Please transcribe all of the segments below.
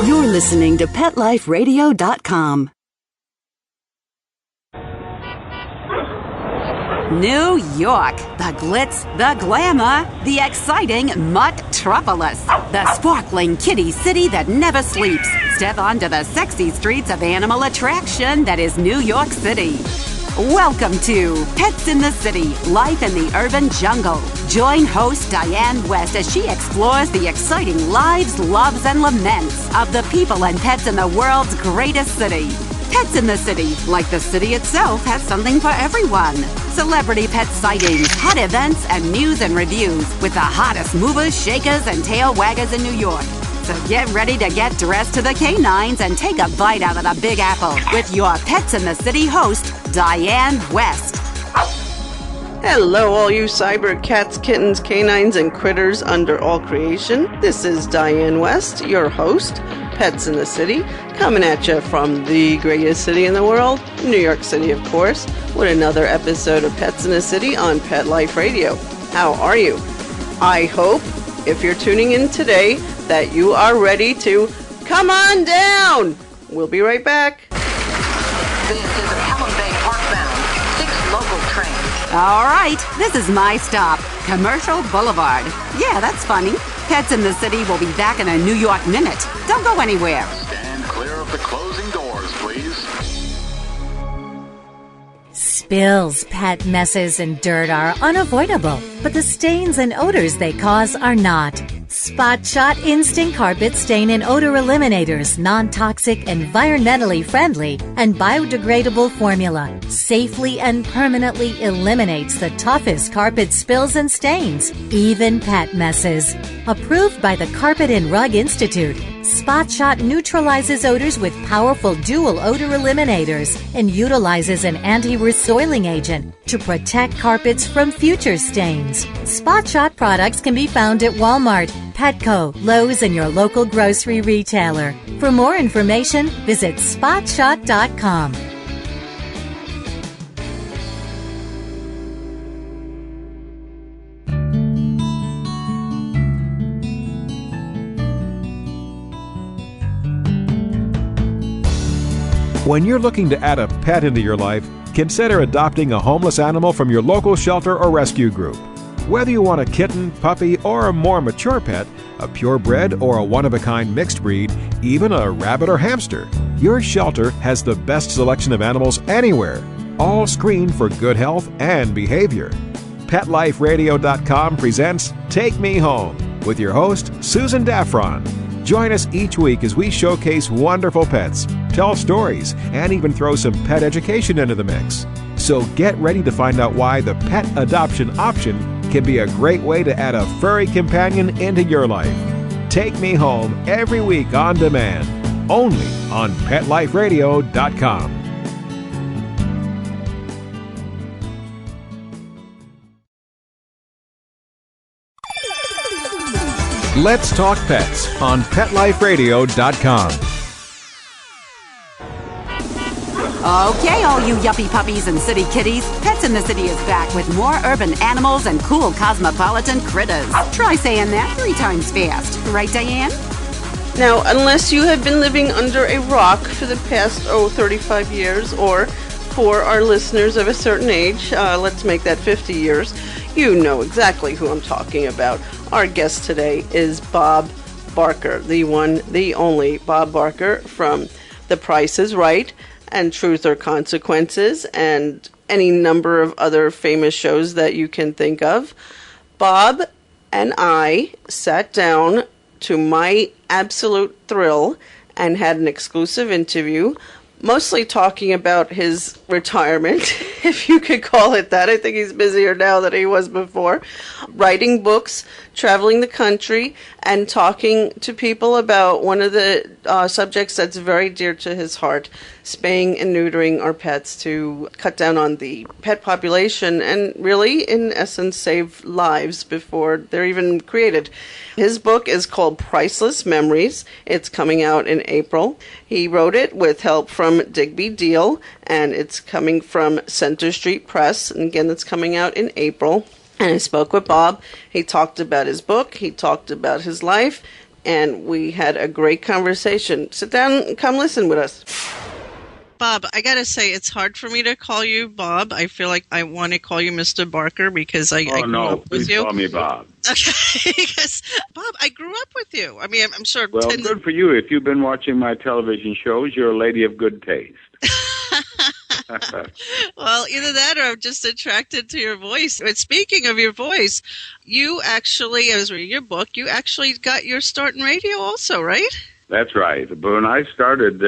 You're listening to PetLifeRadio.com. New York, the glitz, the glamour, the exciting Mutt-tropolis, the sparkling kitty city that never sleeps. Step onto the sexy streets of animal attraction that is New York City. Welcome to Pets in the City, Life in the Urban Jungle. Join host Diane West as she explores the exciting lives, loves, and laments of the people and pets in the world's greatest city. Pets in the City, like the city itself, has something for everyone. Celebrity pet sightings, hot events, and news and reviews with the hottest movers, shakers, and tail waggers in New York. So get ready to get dressed to the canines and take a bite out of the Big Apple with your Pets in the City host, Diane West. Hello, all you cyber cats, kittens, canines, and critters under all creation. This is Diane West, your host, Pets in the City, coming at you from the greatest city in the world, New York City, of course, with another episode of Pets in the City on Pet Life Radio. How are you? I hope, if you're tuning in today, that you are ready to come on down. We'll be right back. This is a Pelham Bay Parkbound, 6 local trains. All right, this is my stop, Commercial Boulevard. Yeah, that's funny. Pets in the City will be back in a New York minute. Don't go anywhere. Stand clear of the closing doors, please. Spills, pet messes, and dirt are unavoidable, but the stains and odors they cause are not. Spot Shot Instant Carpet Stain and Odor Eliminators, non-toxic, environmentally friendly, and biodegradable formula safely and permanently eliminates the toughest carpet spills and stains, even pet messes. Approved by the Carpet and Rug Institute, Spot Shot neutralizes odors with powerful dual odor eliminators and utilizes an anti-resoiling agent to protect carpets from future stains. Spot Shot products can be found at Walmart, Petco, Lowe's, and your local grocery retailer. For more information, visit spotshot.com. When you're looking to add a pet into your life, consider adopting a homeless animal from your local shelter or rescue group. Whether you want a kitten, puppy, or a more mature pet, a purebred or a one-of-a-kind mixed breed, even a rabbit or hamster, your shelter has the best selection of animals anywhere, all screened for good health and behavior. PetLifeRadio.com presents Take Me Home with your host, Susan Daffron. Join us each week as we showcase wonderful pets, tell stories, and even throw some pet education into the mix. So get ready to find out why the pet adoption option can be a great way to add a furry companion into your life. Take Me Home every week on demand, only on PetLifeRadio.com. Let's Talk Pets on PetLifeRadio.com. Okay, all you yuppie puppies and city kitties, Pets in the City is back with more urban animals and cool cosmopolitan critters. Try saying that 3 times fast. Right, Diane? Now, unless you have been living under a rock for the past, 35 years, or for our listeners of a certain age, let's make that 50 years, you know exactly who I'm talking about. Our guest today is Bob Barker, the one, the only Bob Barker from The Price is Right and Truth or Consequences and any number of other famous shows that you can think of. Bob and I sat down, to my absolute thrill, and had an exclusive interview, mostly talking about his retirement, if you could call it that. I think he's busier now than he was before. Writing books, traveling the country, and talking to people about one of the subjects that's very dear to his heart, spaying and neutering our pets to cut down on the pet population and really, in essence, save lives before they're even created. His book is called Priceless Memories. It's coming out in April. He wrote it with help from Digby Deal, and it's coming from Center Street Press. And again, it's coming out in April. And I spoke with Bob. He talked about his book. He talked about his life. and we had a great conversation. Sit down and come listen with us. Bob, I gotta say, it's hard for me to call you Bob. I feel like I want to call you Mr. Barker because I grew up with you. Please call me Bob. Okay, because Bob, I grew up with you. I mean, I'm sure. Well, good for you. If you've been watching my television shows, you're a lady of good taste. Well, either that or I'm just attracted to your voice. But speaking of your voice, you actually, I was reading your book, you actually got your start in radio also, right? That's right. But when I started,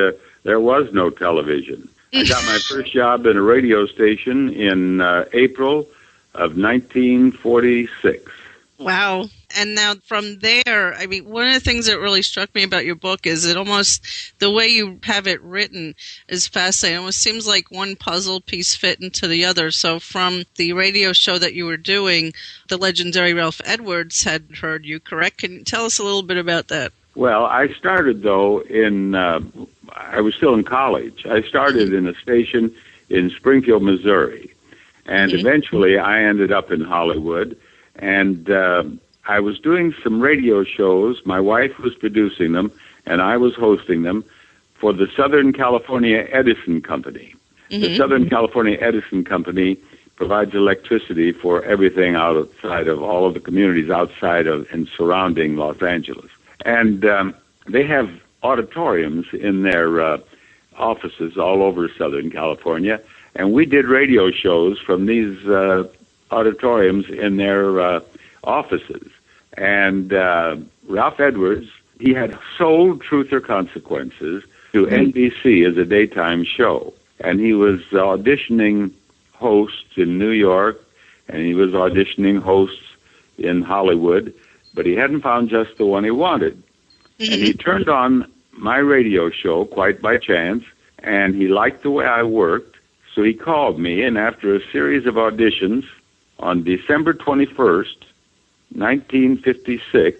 there was no television. I got my first job in a radio station in April of 1946. Wow. And now from there, I mean, one of the things that really struck me about your book is it almost, the way you have it written is fascinating. It almost seems like one puzzle piece fit into the other. So from the radio show that you were doing, the legendary Ralph Edwards had heard you, correct? Can you tell us a little bit about that? Well, I started, though, I was still in college. I started in a station in Springfield, Missouri. And eventually I ended up in Hollywood. And I was doing some radio shows. My wife was producing them, and I was hosting them for the Southern California Edison Company. The Southern California Edison Company provides electricity for everything outside of all of the communities outside of and surrounding Los Angeles. And they have auditoriums in their offices all over Southern California, and we did radio shows from these auditoriums in their offices. And Ralph Edwards, he had sold Truth or Consequences to NBC as a daytime show. And he was auditioning hosts in New York, and he was auditioning hosts in Hollywood, but he hadn't found just the one he wanted. And he turned on my radio show quite by chance, and he liked the way I worked, so he called me, and after a series of auditions, on December 21st, 1956,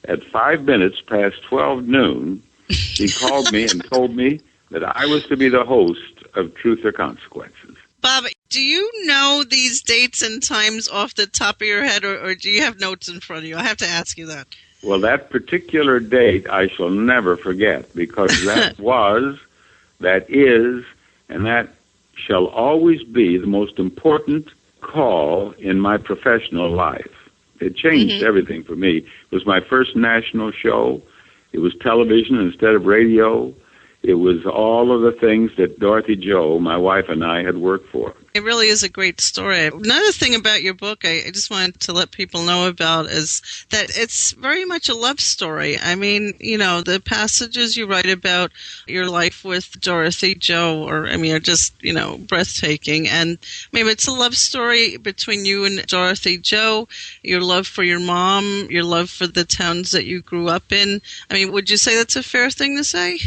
at 5 minutes past 12 noon, he called me and told me that I was to be the host of Truth or Consequences. Bob, do you know these dates and times off the top of your head, or do you have notes in front of you? I have to ask you that. Well, that particular date I shall never forget, because that was, that is, and that shall always be the most important call in my professional life. It changed everything for me. It was my first national show. It was television instead of radio. It was all of the things that Dorothy Jo, my wife, and I had worked for. It really is a great story. Another thing about your book I just wanted to let people know about is that it's very much a love story. I mean, you know, the passages you write about your life with Dorothy Jo are just, you know, breathtaking. And maybe it's a love story between you and Dorothy Jo, your love for your mom, your love for the towns that you grew up in. I mean, would you say that's a fair thing to say?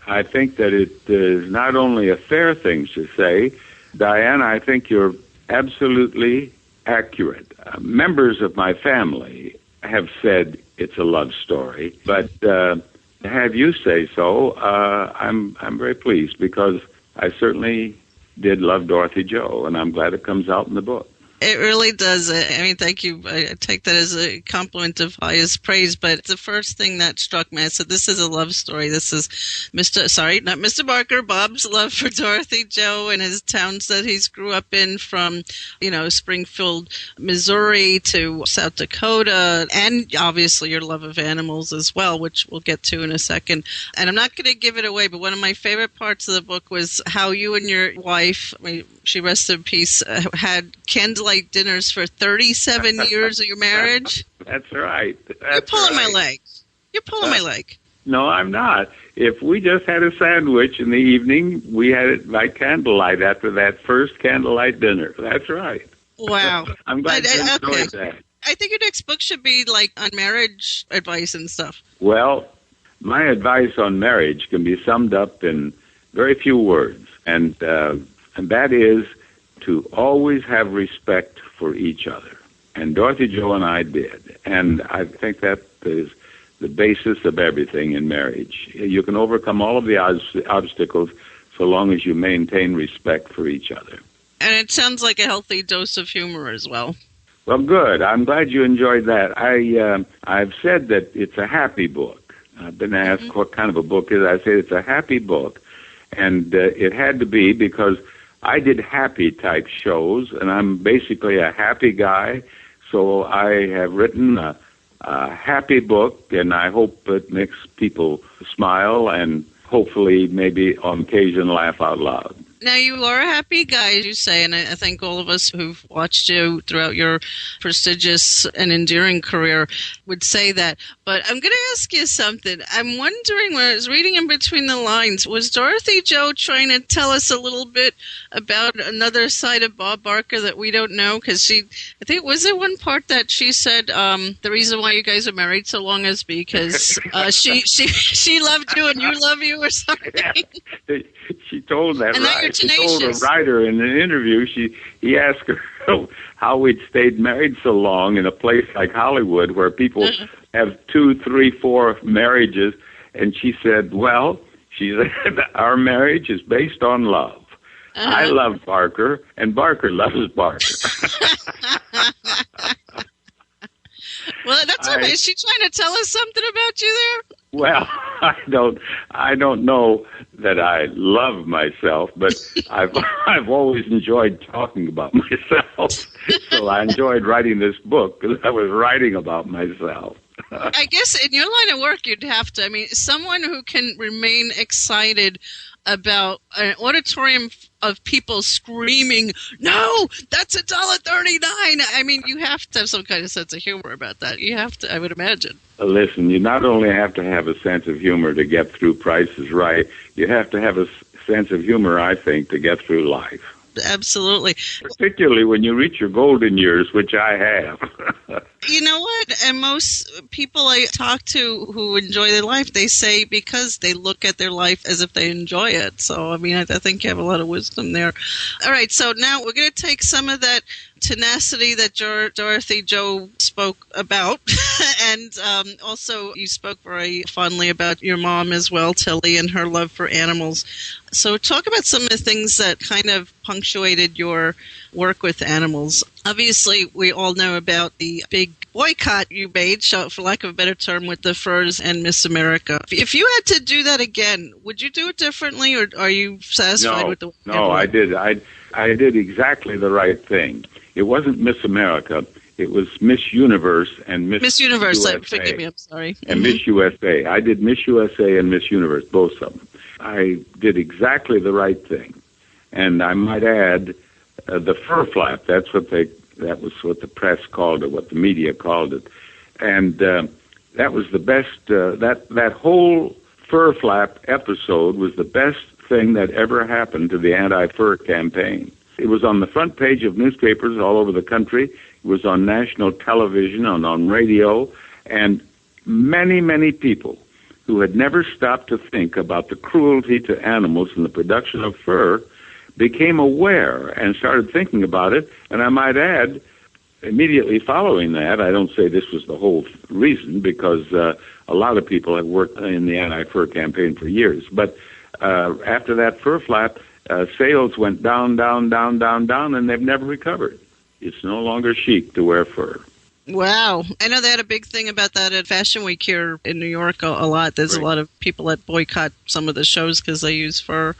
I think that it is not only a fair thing to say, Diane, I think you're absolutely accurate. Members of my family have said it's a love story, but to have you say so, I'm very pleased, because I certainly did love Dorothy Jo, and I'm glad it comes out in the book. It really does. I mean, thank you. I take that as a compliment of highest praise. But the first thing that struck me, I said, this is a love story. This is not Mr. Barker, Bob's love for Dorothy Jo and his towns that he's grew up in, from, you know, Springfield, Missouri to South Dakota, and obviously your love of animals as well, which we'll get to in a second. And I'm not going to give it away, but one of my favorite parts of the book was how you and your wife, she rest in peace, had candlelight dinners for 37 years of your marriage. That's right. You're pulling my leg. You're pulling my leg. No, I'm not. If we just had a sandwich in the evening, we had it by candlelight after that first candlelight dinner. That's right. Wow. I'm glad you enjoyed that. I think your next book should be like on marriage advice and stuff. Well, my advice on marriage can be summed up in very few words, and that is to always have respect for each other. And Dorothy Jo and I did. And I think that is the basis of everything in marriage. You can overcome all of the obstacles so long as you maintain respect for each other. And it sounds like a healthy dose of humor as well. Well, good. I'm glad you enjoyed that. I've said that it's a happy book. I've been asked what kind of a book it is. I say it's a happy book, and it had to be because I did happy type shows, and I'm basically a happy guy. So I have written a happy book, and I hope it makes people smile and hopefully maybe on occasion laugh out loud. Now, you are a happy guy, as you say, and I think all of us who've watched you throughout your prestigious and endearing career would say that. But I'm going to ask you something. I'm wondering, when I was reading in between the lines, was Dorothy Jo trying to tell us a little bit about another side of Bob Barker that we don't know? Because I think, was there one part that she said the reason why you guys are married so long is because she loved you and you love you or something? Yeah. She told that. And that you're she told a tenacious. writer in an interview. He asked her how we'd stayed married so long in a place like Hollywood where people have 2, 3, 4 marriages, and she said, "Well, she said our marriage is based on love. I love Barker, and Barker loves Barker." Well, that's okay. Is she trying to tell us something about you there? Well, I don't know that I love myself, but I've always enjoyed talking about myself. So I enjoyed writing this book because I was writing about myself. I guess in your line of work, you'd have to. I mean, someone who can remain excited about an auditorium of people screaming, "No, that's $1.39." I mean, you have to have some kind of sense of humor about that. You have to, I would imagine. Listen, you not only have to have a sense of humor to get through Price is Right, you have to have a sense of humor, I think, to get through life. Absolutely. Particularly when you reach your golden years, which I have. You know what? And most people I talk to who enjoy their life, they say because they look at their life as if they enjoy it. So, I mean, I think you have a lot of wisdom there. All right, so now we're going to take some of that tenacity that Dorothy Jo spoke about. And also you spoke very fondly about your mom as well, Tilly, and her love for animals. So talk about some of the things that kind of punctuated your work with animals. Obviously, we all know about the big boycott you made, for lack of a better term, with the furs and Miss America. If you had to do that again, would you do it differently, or are you satisfied with the way? No, I did. I did exactly the right thing. It wasn't Miss America. It was Miss Universe and Miss Universe. USA. Forgive me, I'm sorry. And Miss USA. I did Miss USA and Miss Universe, both of them. I did exactly the right thing. And I might add, the fur flap, that was what the press called it, what the media called it. And that was the best, that whole fur flap episode was the best thing that ever happened to the anti-fur campaign. It was on the front page of newspapers all over the country. It was on national television and on radio. And many, many people who had never stopped to think about the cruelty to animals in the production of fur became aware and started thinking about it. And I might add, immediately following that, I don't say this was the whole reason because a lot of people have worked in the anti-fur campaign for years. But after that fur flap, sales went down, and they've never recovered. It's no longer chic to wear fur. Wow. I know they had a big thing about that at Fashion Week here in New York a lot. There's a lot of people that boycott some of the shows because they use fur.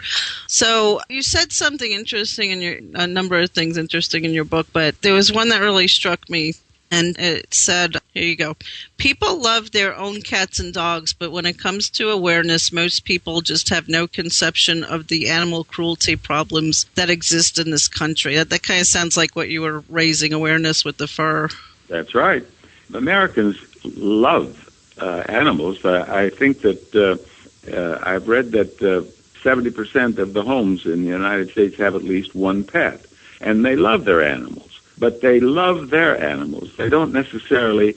So you said something interesting a number of things interesting in your book, but there was one that really struck me. And it said, here you go, people love their own cats and dogs, but when it comes to awareness, most people just have no conception of the animal cruelty problems that exist in this country. That kind of sounds like what you were raising awareness with the fur. That's right. Americans love animals. I think that I've read that 70% of the homes in the United States have at least one pet, and they love their animals. But they love their animals. They aren't necessarily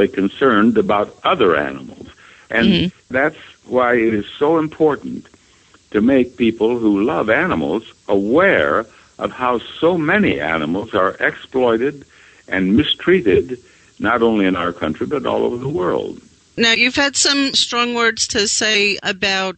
concerned about other animals. And that's why it is so important to make people who love animals aware of how so many animals are exploited and mistreated, not only in our country, but all over the world. Now, you've had some strong words to say about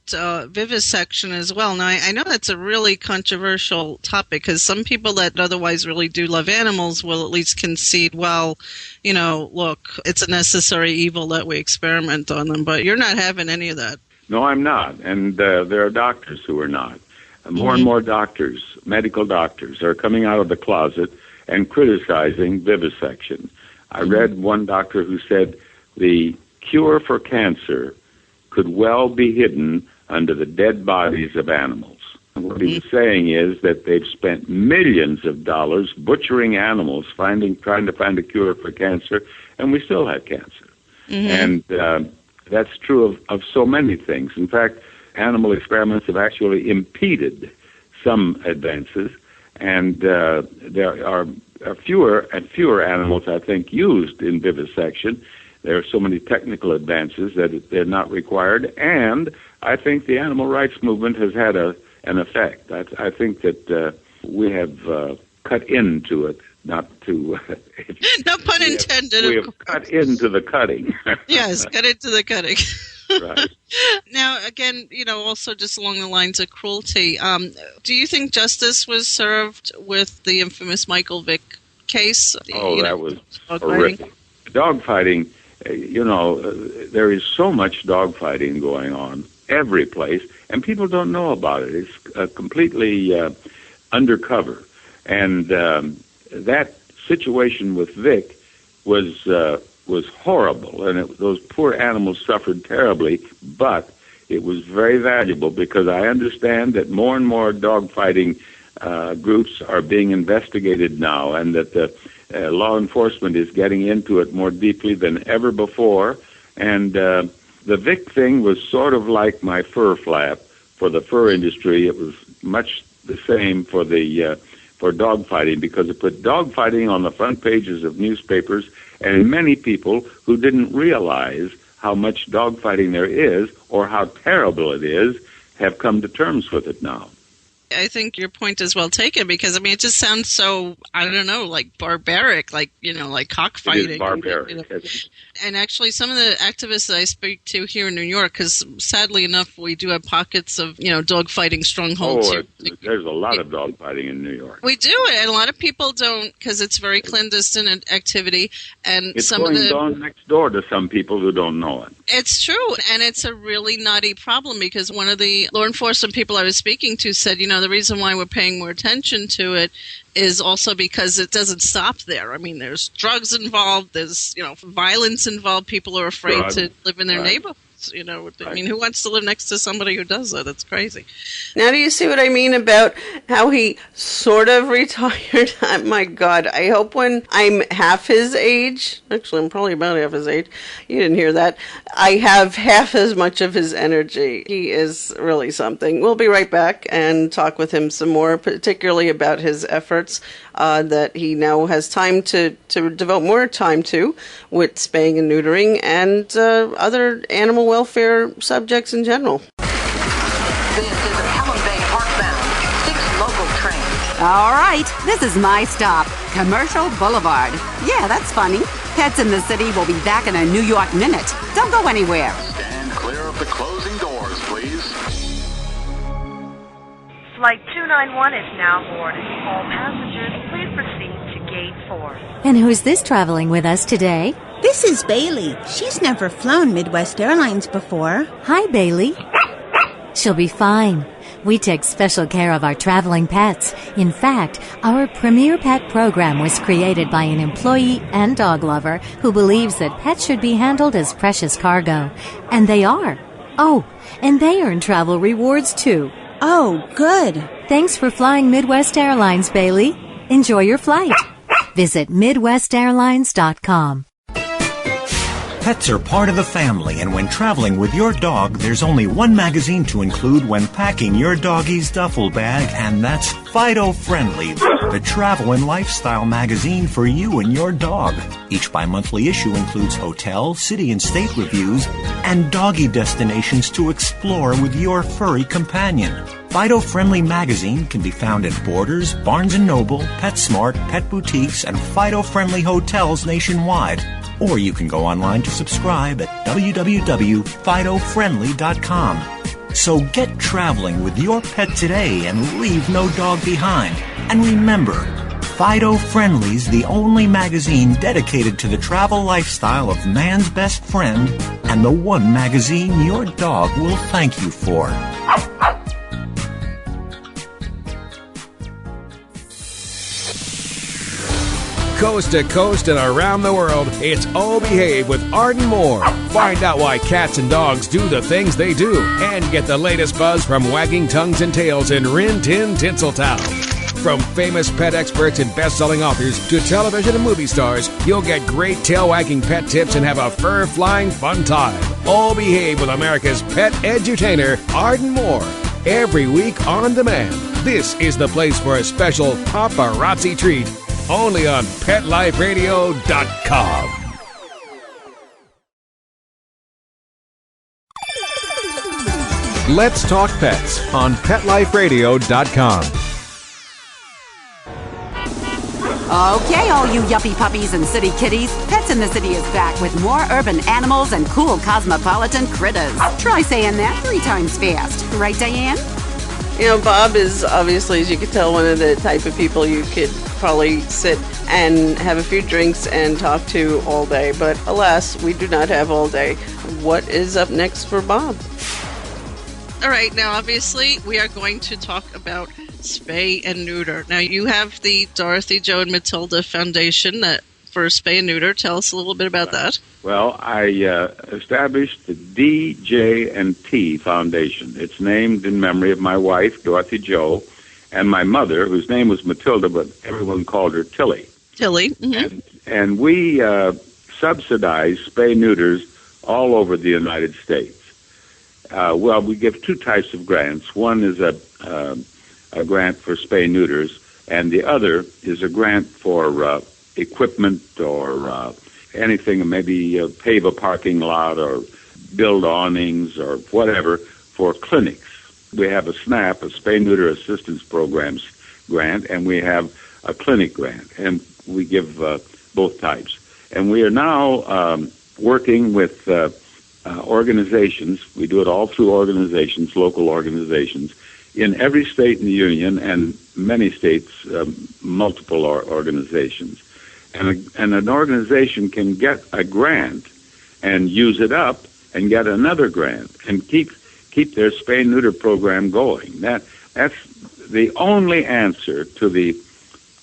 vivisection as well. Now, I know that's a really controversial topic because some people that otherwise really do love animals will at least concede, well, look, it's a necessary evil that we experiment on them, but you're not having any of that. No, I'm not. And there are doctors who are not. More and more doctors, medical doctors, are coming out of the closet and criticizing vivisection. I read one doctor who said the cure for cancer could well be hidden under the dead bodies of animals. What he was saying is that they've spent millions of dollars butchering animals, trying to find a cure for cancer, and we still have cancer. And that's true of so many things. In fact, animal experiments have actually impeded some advances, and there are fewer and fewer animals, I think, used in vivisection. There are so many technical advances that they're not required, and I think the animal rights movement has had an effect. I think that we have cut into it, not to... no pun intended. We have cut into the cutting. Yes, cut into the cutting. Right. Now, again, also just along the lines of cruelty, do you think justice was served with the infamous Michael Vick case? Oh, that was horrific. Dogfighting, there is so much dogfighting going on every place, and people don't know about it. It's completely undercover. And that situation with Vick was horrible, and those poor animals suffered terribly, but it was very valuable because I understand that more and more dogfighting groups are being investigated now, and that the law enforcement is getting into it more deeply than ever before. And the Vick thing was sort of like my fur flap for the fur industry. It was much the same for dogfighting, because it put dogfighting on the front pages of newspapers, and many people who didn't realize how much dogfighting there is or how terrible it is have come to terms with it now. I think your point is well taken, because it just sounds so, I don't know, like barbaric, like cockfighting. It is barbaric. And actually, some of the activists that I speak to here in New York, because sadly enough, we do have pockets of, dogfighting strongholds. Oh, there's a lot of dogfighting in New York. We do, and a lot of people don't, because it's very clandestine activity. And it's going on next door to some people who don't know it. It's true, and it's a really knotty problem, because one of the law enforcement people I was speaking to said, the reason why we're paying more attention to it is also because it doesn't stop there. There's drugs involved, there's, violence involved. People are afraid to live in their neighborhoods. Who wants to live next to somebody who does that? That's crazy. Now, do you see what I mean about how he sort of retired? My God, I hope when I'm half his age, actually I'm probably about half his age, you didn't hear that, I have half as much of his energy. He is really something. We'll be right back and talk with him some more, particularly about his efforts that he now has time to devote more time to with spaying and neutering and other animal welfare subjects in general. This is a Pelham Bay Park-bound 6 local train. All right, this is my stop, Commercial Boulevard. Yeah, that's funny. Pets in the City will be back in a New York minute. Don't go anywhere. Stand clear of the closing doors, please. Flight 291 is now boarded. All passengers, please proceed to Gate 4. And who's this traveling with us today? This is Bailey. She's never flown Midwest Airlines before. Hi, Bailey. She'll be fine. We take special care of our traveling pets. In fact, our Premier Pet program was created by an employee and dog lover who believes that pets should be handled as precious cargo. And they are. Oh, and they earn travel rewards, too. Oh, good. Thanks for flying Midwest Airlines, Bailey. Enjoy your flight. Visit MidwestAirlines.com. Pets are part of the family, and when traveling with your dog, there's only one magazine to include when packing your doggie's duffel bag, and that's Fido Friendly, the travel and lifestyle magazine for you and your dog. Each bi-monthly issue includes hotel, city, and state reviews and doggy destinations to explore with your furry companion. Fido Friendly magazine can be found at Borders, Barnes & Noble, PetSmart, Pet Boutiques, and Fido Friendly hotels nationwide. Or you can go online to subscribe at www.fidofriendly.com. So get traveling with your pet today and leave no dog behind. And remember, Fido Friendly's the only magazine dedicated to the travel lifestyle of man's best friend and the one magazine your dog will thank you for. Coast to coast and around the world, it's Oh Behave with Arden Moore. Find out why cats and dogs do the things they do and get the latest buzz from wagging tongues and tails in Rin Tin Tinseltown. From famous pet experts and best-selling authors to television and movie stars, you'll get great tail-wagging pet tips and have a fur-flying fun time. Oh Behave with America's pet edutainer, Arden Moore. Every week on demand. This is the place for a special paparazzi treat. Only on PetLifeRadio.com. Let's Talk Pets on PetLifeRadio.com. Okay, all you yuppie puppies and city kitties, Pets in the City is back with more urban animals and cool cosmopolitan critters. Try saying that 3 times fast. Right, Diane? You know, Bob is obviously, as you can tell, one of the type of people you could probably sit and have a few drinks and talk to all day. But alas, we do not have all day. What is up next for Bob? All right, now obviously we are going to talk about spay and neuter. Now you have the Dorothy, Joe, and Matilda Foundation for spay and neuter. Tell us a little bit about that. Well, I established the D.J.&T Foundation. It's named in memory of my wife, Dorothy Joe, and my mother, whose name was Matilda, but everyone called her Tilly. Tilly. Mm-hmm. And we subsidize spay-neuters all over the United States. Well, we give 2 types of grants. One is a grant for spay-neuters, and the other is a grant for equipment or anything, maybe pave a parking lot or build awnings or whatever for clinics. We have a SNAP, a Spay-Neuter Assistance Programs grant, and we have a clinic grant, and we give both types. And we are now working with organizations. We do it all through organizations, local organizations, in every state in the union and many states, multiple organizations. And an organization can get a grant and use it up and get another grant and keep their spay-neuter program going. That's the only answer to the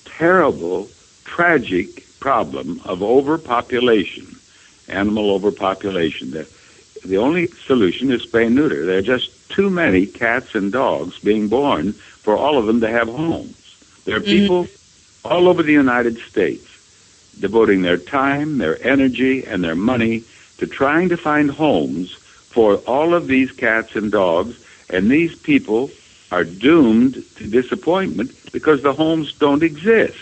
terrible, tragic problem of overpopulation, animal overpopulation. The only solution is spay-neuter. There are just too many cats and dogs being born for all of them to have homes. There are people all over the United States devoting their time, their energy, and their money to trying to find homes for all of these cats and dogs, and these people are doomed to disappointment because the homes don't exist.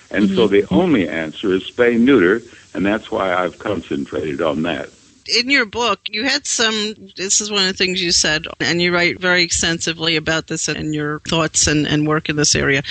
And so the only answer is spay-neuter, and that's why I've concentrated on that. In your book, you had this is one of the things you said, and you write very extensively about this and your thoughts and work in this area.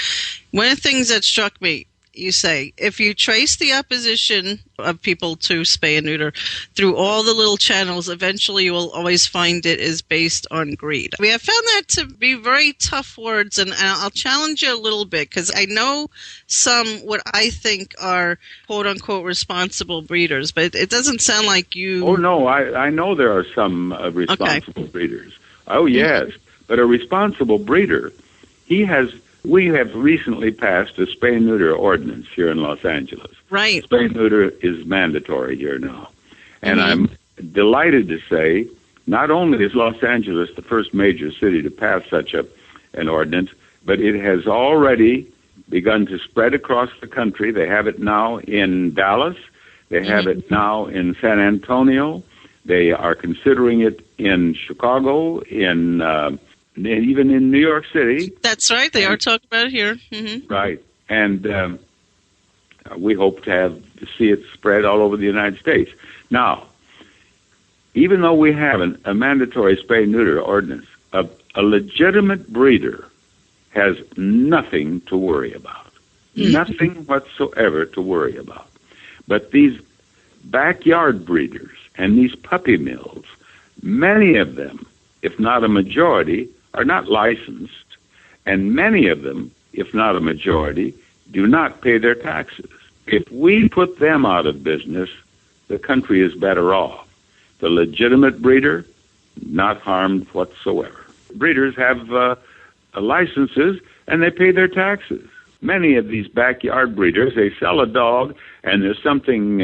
One of the things that struck me, you say, if you trace the opposition of people to spay and neuter through all the little channels, eventually you will always find it is based on greed. We have found that to be very tough words, and I'll challenge you a little bit, because I know some what I think are quote-unquote responsible breeders, but it doesn't sound like you... Oh, no, I know there are some responsible breeders. Oh, yes, but a responsible breeder, we have recently passed a spay-neuter ordinance here in Los Angeles. Right. Spay-neuter is mandatory here now. And I'm delighted to say, not only is Los Angeles the first major city to pass such an ordinance, but it has already begun to spread across the country. They have it now in Dallas. They have it now in San Antonio. They are considering it in Chicago, in even in New York City. That's right. They are talking about it here. Right. And we hope to see it spread all over the United States. Now, even though we have a mandatory spay-neuter ordinance, a legitimate breeder has nothing to worry about. Nothing whatsoever to worry about. But these backyard breeders and these puppy mills, many of them, if not a majority, are not licensed, and many of them, if not a majority, do not pay their taxes. If we put them out of business, the country is better off. The legitimate breeder, not harmed whatsoever. Breeders have licenses, and they pay their taxes. Many of these backyard breeders, they sell a dog, and there's something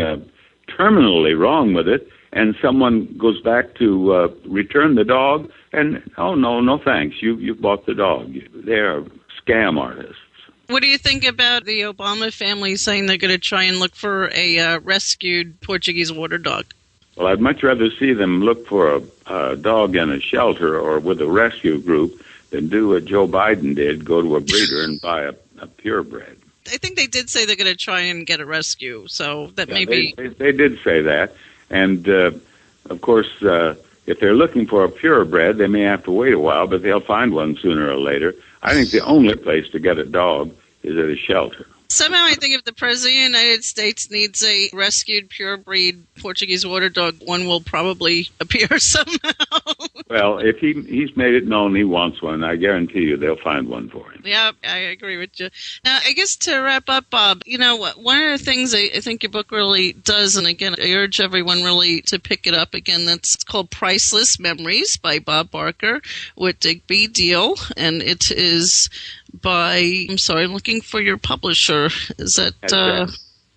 terminally wrong with it, and someone goes back to return the dog, and, oh, no thanks, you bought the dog. They're scam artists. What do you think about the Obama family saying they're going to try and look for a rescued Portuguese water dog? Well, I'd much rather see them look for a dog in a shelter or with a rescue group than do what Joe Biden did, go to a breeder and buy a purebred. I think they did say they're going to try and get a rescue, so that may be... They did say that, and of course, if they're looking for a purebred, they may have to wait a while, but they'll find one sooner or later. I think the only place to get a dog is at a shelter. Somehow I think if the President of the United States needs a rescued purebred Portuguese water dog, one will probably appear somehow. Well, if he's made it known he wants one, I guarantee you they'll find one for him. Yeah, I agree with you. Now, I guess to wrap up, Bob, you know, one of the things I think your book really does, and again, I urge everyone really to pick it up again, that's called Priceless Memories by Bob Barker with Digby Deal, and it is by, I'm sorry, I'm looking for your publisher. Is that...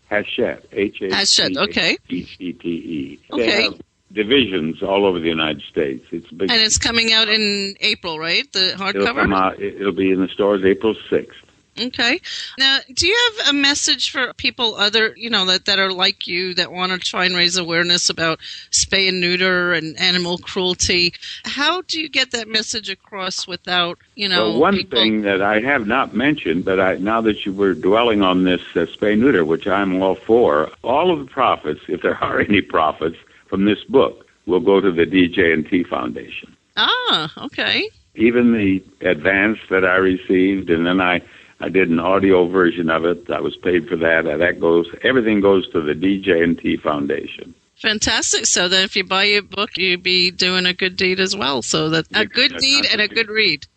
Hachette. Hachette. Hachette, okay. Hachette. Okay. They have divisions all over the United States. It's big. And it's coming out in April, right? The hardcover? It'll be in the stores April 6th. Okay. Now, do you have a message for people that are like you, that want to try and raise awareness about spay and neuter and animal cruelty? How do you get that message across without, Well, one thing that I have not mentioned, but now that you were dwelling on this spay neuter, which I'm all for, all of the profits, if there are any profits from this book, will go to the DJ&T Foundation. Ah, okay. Even the advance that I received, and then I did an audio version of it. I was paid for that. Everything goes to the DJ&T Foundation. Fantastic. So then if you buy your book, you'd be doing a good deed as well. So that a good deed and a good read.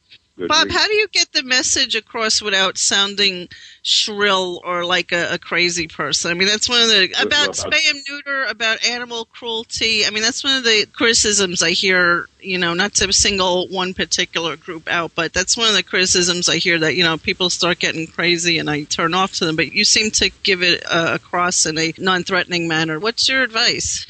Bob, how do you get the message across without sounding shrill or like a crazy person? I mean, that's one of the... About spay and neuter, about animal cruelty. I mean, that's one of the criticisms I hear, not to single one particular group out, but that's one of the criticisms I hear that, people start getting crazy and I turn off to them. But you seem to give it across in a non-threatening manner. What's your advice?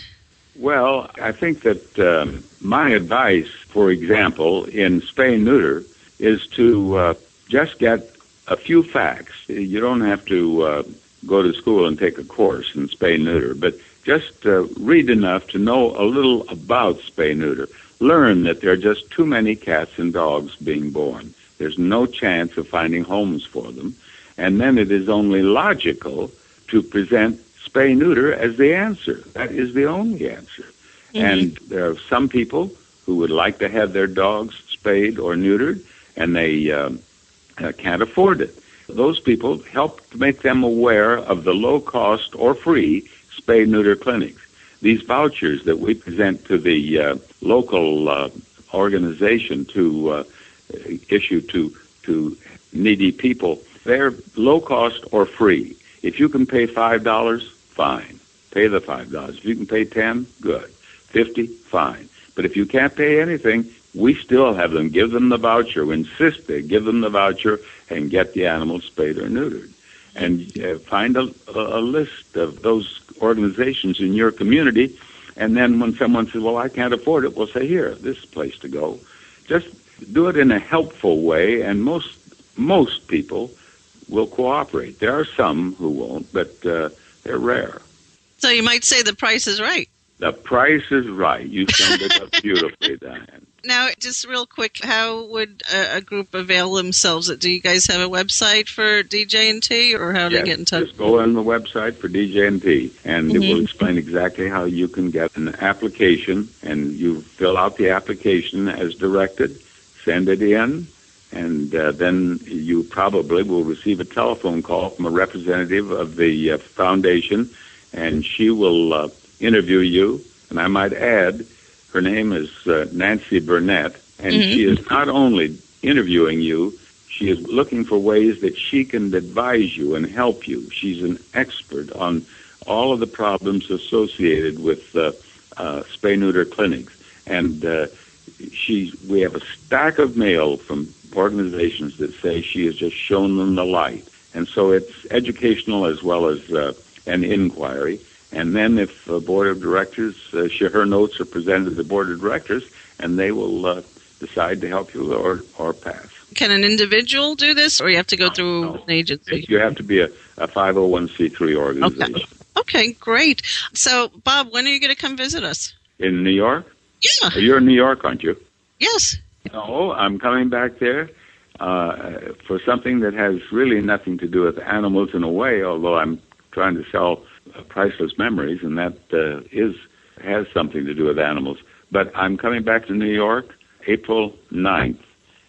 Well, I think that my advice, for example, in spay and neuter, is to just get a few facts. You don't have to go to school and take a course in spay and neuter, but just read enough to know a little about spay and neuter. Learn that there are just too many cats and dogs being born. There's no chance of finding homes for them. And then it is only logical to present spay and neuter as the answer. That is the only answer. Mm-hmm. And there are some people who would like to have their dogs spayed or neutered, and they can't afford it. Those people help to make them aware of the low-cost or free spay-neuter clinics. These vouchers that we present to the local organization to issue to needy people, they're low-cost or free. If you can pay $5, fine. Pay the $5. If you can pay $10, good. $50, fine. But if you can't pay anything, we still have them. Give them the voucher. We insist they give them the voucher and get the animals spayed or neutered. And find a list of those organizations in your community. And then when someone says, well, I can't afford it, we'll say, here, this is the place to go. Just do it in a helpful way, and most people will cooperate. There are some who won't, but they're rare. So you might say the price is right. The price is right. You summed it up beautifully, Diane. Now, just real quick, how would a group avail themselves? Do you guys have a website for DJ&T, or how do they get in touch? Just go on the website for DJ&T, and it will explain exactly how you can get an application, and you fill out the application as directed, send it in, and then you probably will receive a telephone call from a representative of the foundation, and she will interview you. And I might add, her name is Nancy Burnett, and she is not only interviewing you, she is looking for ways that she can advise you and help you. She's an expert on all of the problems associated with spay-neuter clinics. And we have a stack of mail from organizations that say she has just shown them the light. And so it's educational as well as an inquiry. And then if the board of directors, her notes are presented to the board of directors, and they will decide to help you or pass. Can an individual do this, or you have to go through an agency? You have to be a 501c3 organization. Okay, great. So, Bob, when are you going to come visit us? In New York? Yeah. You're in New York, aren't you? Yes. No, I'm coming back there for something that has really nothing to do with animals in a way, although I'm trying to sell Priceless Memories, and that has something to do with animals. But I'm coming back to New York April 9th,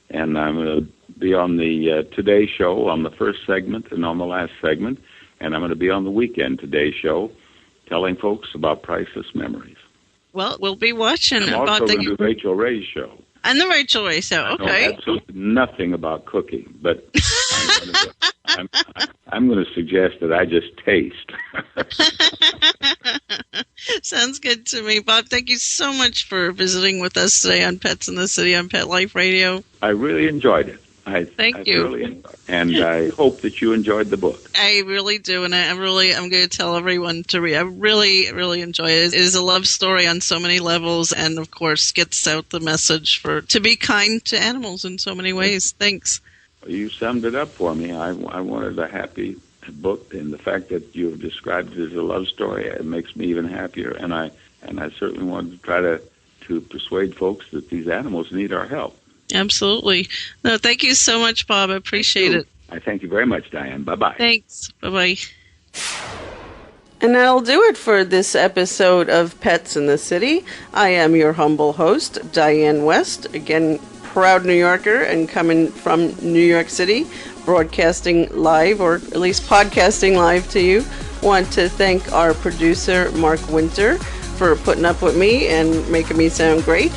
and I'm going to be on the Today Show on the first segment and on the last segment, and I'm going to be on the Weekend Today Show telling folks about Priceless Memories. Well, we'll be watching. I'm also going to do Rachel Ray's show. And the Rachel Ray show, okay. I know absolutely nothing about cooking, but I'm going to suggest that I just taste. Sounds good to me. Bob, thank you so much for visiting with us today on Pets in the City on Pet Life Radio. I really enjoyed it. Thank you. Really enjoyed it. And I hope that you enjoyed the book. I really do, and I'm going to tell everyone to read. I really, really enjoy it. It is a love story on so many levels, and of course gets out the message to be kind to animals in so many ways. Thanks. You summed it up for me. I wanted a happy book, and the fact that you have described it as a love story, it makes me even happier. And I certainly wanted to try to persuade folks that these animals need our help. Absolutely. No, thank you so much, Bob. I appreciate it. I thank you very much, Diane. Bye-bye. Thanks. Bye-bye. And that'll do it for this episode of Pets in the City. I am your humble host, Diane West, again, proud New Yorker and coming from New York City, broadcasting live, or at least podcasting live to you. Want to thank our producer, Mark Winter, for putting up with me and making me sound great.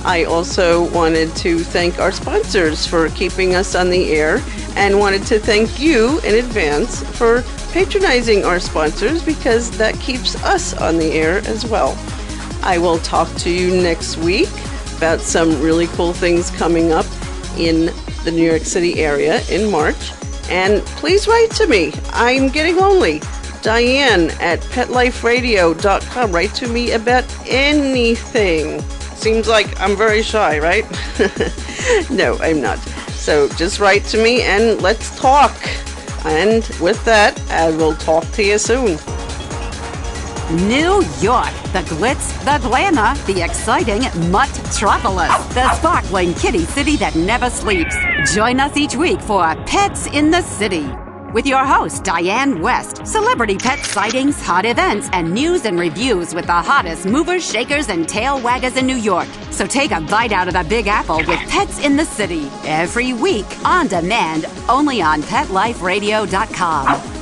I also wanted to thank our sponsors for keeping us on the air, and wanted to thank you in advance for patronizing our sponsors, because that keeps us on the air as well. I will talk to you next week about some really cool things coming up in the New York City area in March. And please write to me. I'm getting lonely. Diane at PetLifeRadio.com. Write to me about anything. Seems like I'm very shy, right? No, I'm not. So just write to me and let's talk. And with that, I will talk to you soon. New York, the glitz, the glamour, the exciting Mutt-tropolis, the sparkling kitty city that never sleeps. Join us each week for Pets in the City with your host, Diane West. Celebrity pet sightings, hot events, and news and reviews with the hottest movers, shakers, and tail waggers in New York. So take a bite out of the Big Apple with Pets in the City every week on demand, only on PetLifeRadio.com.